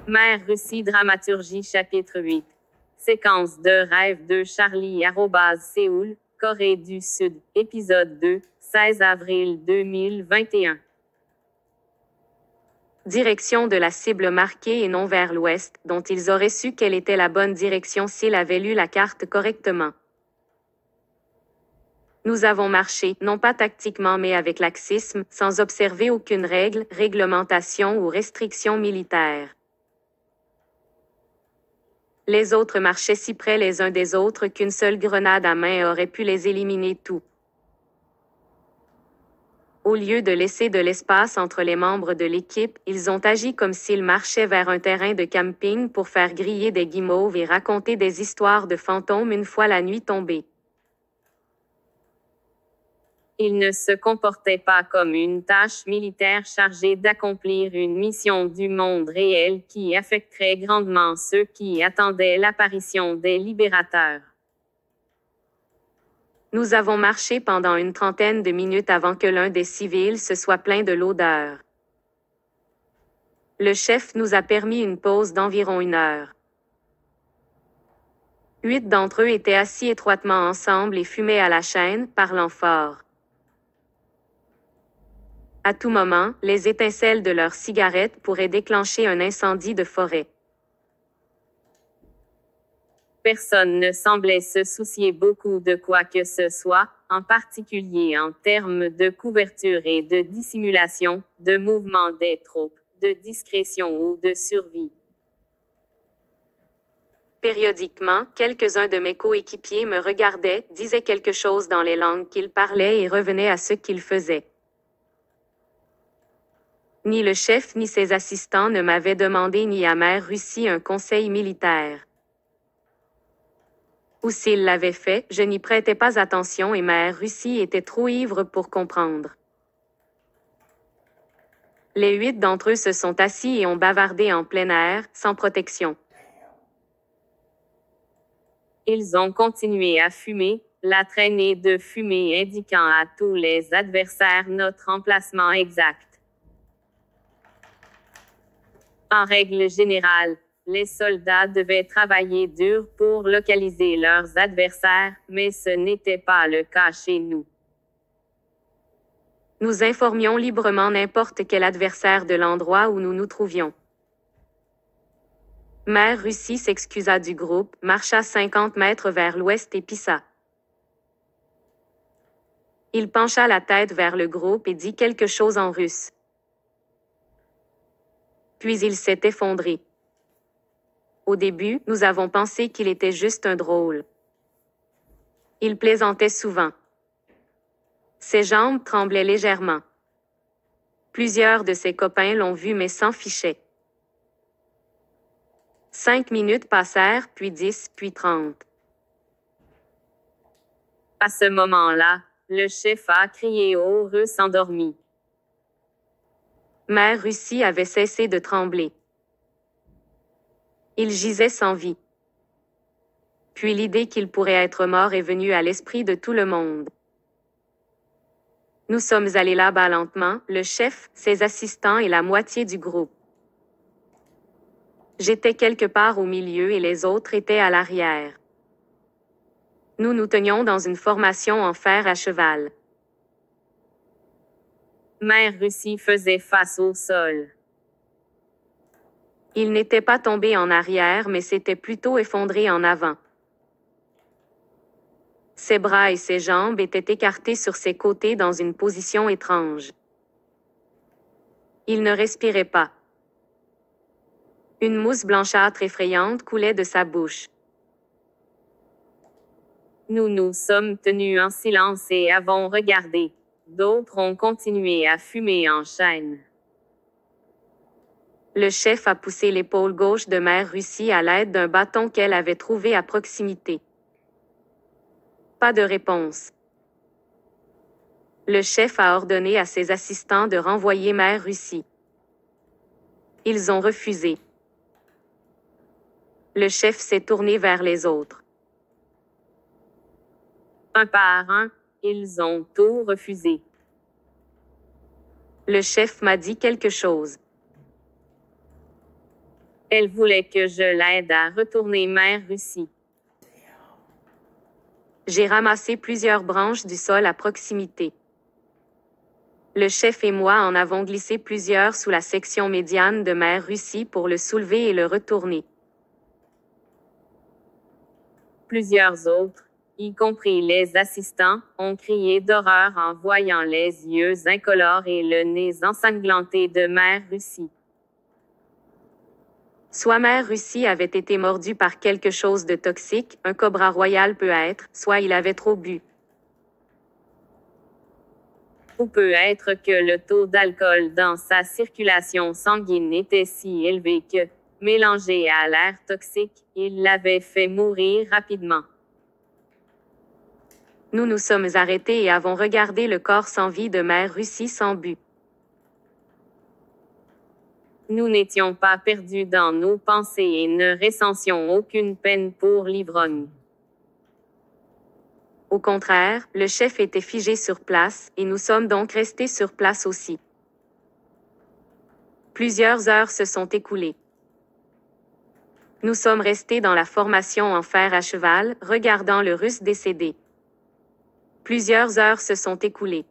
Mère Russie Dramaturgie chapitre 8. Séquence de rêve de Charlie @Séoul, Corée du Sud. Épisode 2, 16 avril 2021. Direction de la cible marquée et non vers l'ouest, dont ils auraient su quelle était la bonne direction s'ils avaient lu la carte correctement. Nous avons marché, non pas tactiquement mais avec laxisme, sans observer aucune règle, réglementation ou restriction militaire. Les autres marchaient si près les uns des autres qu'une seule grenade à main aurait pu les éliminer tous. Au lieu de laisser de l'espace entre les membres de l'équipe, ils ont agi comme s'ils marchaient vers un terrain de camping pour faire griller des guimauves et raconter des histoires de fantômes une fois la nuit tombée. Ils ne se comportaient pas comme une tâche militaire chargée d'accomplir une mission du monde réel qui affecterait grandement ceux qui attendaient l'apparition des libérateurs. Nous avons marché pendant une trentaine de minutes avant que l'un des civils se soit plaint de l'odeur. Le chef nous a permis une pause d'environ 1 heure. 8 d'entre eux étaient assis étroitement ensemble et fumaient à la chaîne, parlant fort. À tout moment, les étincelles de leurs cigarettes pourraient déclencher un incendie de forêt. Personne ne semblait se soucier beaucoup de quoi que ce soit, en particulier en termes de couverture et de dissimulation, de mouvement des troupes, de discrétion ou de survie. Périodiquement, quelques-uns de mes coéquipiers me regardaient, disaient quelque chose dans les langues qu'ils parlaient et revenaient à ce qu'ils faisaient. Ni le chef ni ses assistants ne m'avaient demandé ni à Mère Russie un conseil militaire. Ou s'ils l'avaient fait, je n'y prêtais pas attention et Mère Russie était trop ivre pour comprendre. Les 8 d'entre eux se sont assis et ont bavardé en plein air, sans protection. Ils ont continué à fumer, la traînée de fumée indiquant à tous les adversaires notre emplacement exact. En règle générale, les soldats devaient travailler dur pour localiser leurs adversaires, mais ce n'était pas le cas chez nous. Nous informions librement n'importe quel adversaire de l'endroit où nous nous trouvions. Mère Russie s'excusa du groupe, marcha 50 mètres vers l'ouest et pissa. Il pencha la tête vers le groupe et dit quelque chose en russe. Puis il s'est effondré. Au début, nous avons pensé qu'il était juste un drôle. Il plaisantait souvent. Ses jambes tremblaient légèrement. Plusieurs de ses copains l'ont vu mais s'en fichaient. 5 minutes passèrent, puis 10, puis 30. À ce moment-là, le chef a crié au Russe endormi. Mère Russie avait cessé de trembler. Il gisait sans vie. Puis l'idée qu'il pourrait être mort est venue à l'esprit de tout le monde. Nous sommes allés là-bas lentement, le chef, ses assistants et la moitié du groupe. J'étais quelque part au milieu et les autres étaient à l'arrière. Nous nous tenions dans une formation en fer à cheval. Mère Russie faisait face au sol. Il n'était pas tombé en arrière mais s'était plutôt effondré en avant. Ses bras et ses jambes étaient écartés sur ses côtés dans une position étrange. Il ne respirait pas. Une mousse blanchâtre effrayante coulait de sa bouche. Nous nous sommes tenus en silence et avons regardé. D'autres ont continué à fumer en chaîne. Le chef a poussé l'épaule gauche de Mère Russie à l'aide d'un bâton qu'elle avait trouvé à proximité. Pas de réponse. Le chef a ordonné à ses assistants de renvoyer Mère Russie. Ils ont refusé. Le chef s'est tourné vers les autres. Un par un, ils ont tout refusé. Le chef m'a dit quelque chose. Elle voulait que je l'aide à retourner Mère Russie. J'ai ramassé plusieurs branches du sol à proximité. Le chef et moi en avons glissé plusieurs sous la section médiane de Mère Russie pour le soulever et le retourner. Plusieurs autres, y compris les assistants, ont crié d'horreur en voyant les yeux incolores et le nez ensanglanté de Mère Russie. Soit Mère Russie avait été mordu par quelque chose de toxique, un cobra royal peut être, soit il avait trop bu. Ou peut être que le taux d'alcool dans sa circulation sanguine était si élevé que, mélangé à l'air toxique, il l'avait fait mourir rapidement. Nous nous sommes arrêtés et avons regardé le corps sans vie de Mère Russie sans but. Nous n'étions pas perdus dans nos pensées et ne ressentions aucune peine pour l'ivrogne. Au contraire, le chef était figé sur place, et nous sommes donc restés sur place aussi. Plusieurs heures se sont écoulées. Nous sommes restés dans la formation en fer à cheval, regardant le Russe décédé. Plusieurs heures se sont écoulées.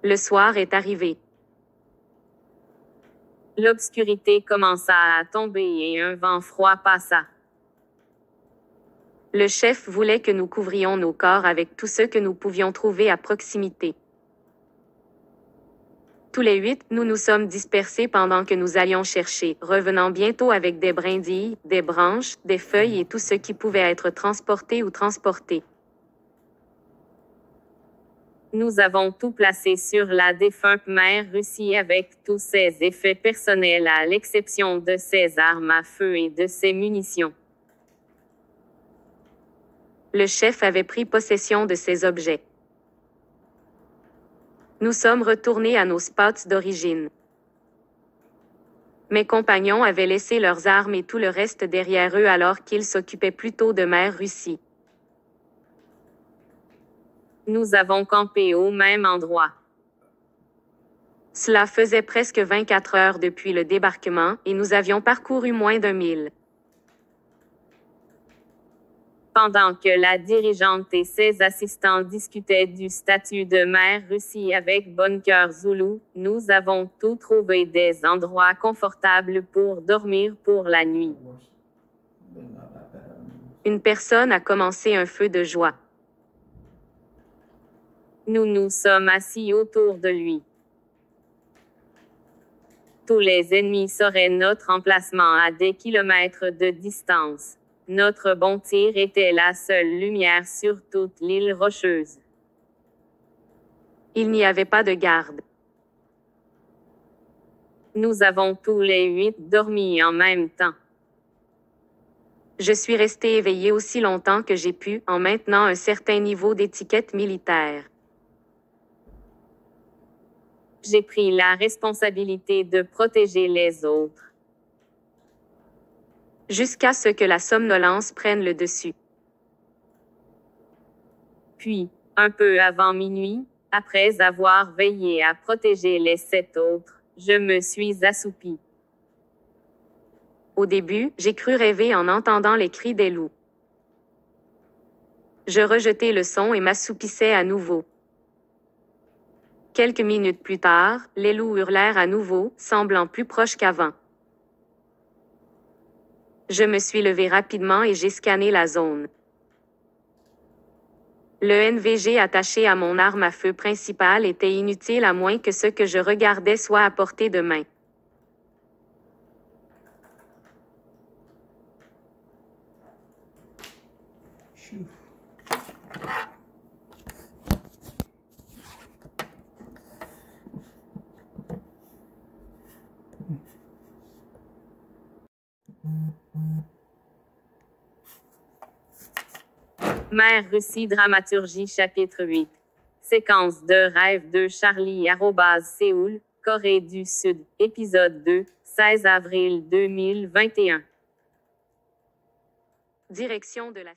Le soir est arrivé. L'obscurité commença à tomber et un vent froid passa. Le chef voulait que nous couvrions nos corps avec tout ce que nous pouvions trouver à proximité. Tous les 8, nous nous sommes dispersés pendant que nous allions chercher, revenant bientôt avec des brindilles, des branches, des feuilles et tout ce qui pouvait être transporté ou transporté. Nous avons tout placé sur la défunte Mère Russie avec tous ses effets personnels à l'exception de ses armes à feu et de ses munitions. Le chef avait pris possession de ces objets. Nous sommes retournés à nos spots d'origine. Mes compagnons avaient laissé leurs armes et tout le reste derrière eux alors qu'ils s'occupaient plutôt de Mère Russie. Nous avons campé au même endroit. Cela faisait presque 24 heures depuis le débarquement et nous avions parcouru moins d'1 mille. Pendant que la dirigeante et ses assistants discutaient du statut de Mère Russie avec Bon Cœur Zoulou, nous avons tous trouvé des endroits confortables pour dormir pour la nuit. Une personne a commencé un feu de joie. Nous nous sommes assis autour de lui. Tous les ennemis sauraient notre emplacement à des kilomètres de distance. Notre bon tir était la seule lumière sur toute l'île rocheuse. Il n'y avait pas de garde. Nous avons tous les 8 dormi en même temps. Je suis resté éveillé aussi longtemps que j'ai pu, en maintenant un certain niveau d'étiquette militaire. J'ai pris la responsabilité de protéger les autres. Jusqu'à ce que la somnolence prenne le dessus. Puis, un peu avant minuit, après avoir veillé à protéger les 7 autres, je me suis assoupi. Au début, j'ai cru rêver en entendant les cris des loups. Je rejetai le son et m'assoupissais à nouveau. Quelques minutes plus tard, les loups hurlèrent à nouveau, semblant plus proches qu'avant. Je me suis levé rapidement et j'ai scanné la zone. Le NVG attaché à mon arme à feu principale était inutile à moins que ce que je regardais soit à portée de main. Mère Russie Dramaturgie chapitre 8. Séquence de rêve de Charlie @Séoul, Corée du Sud, épisode 2, 16 avril 2021. Direction de la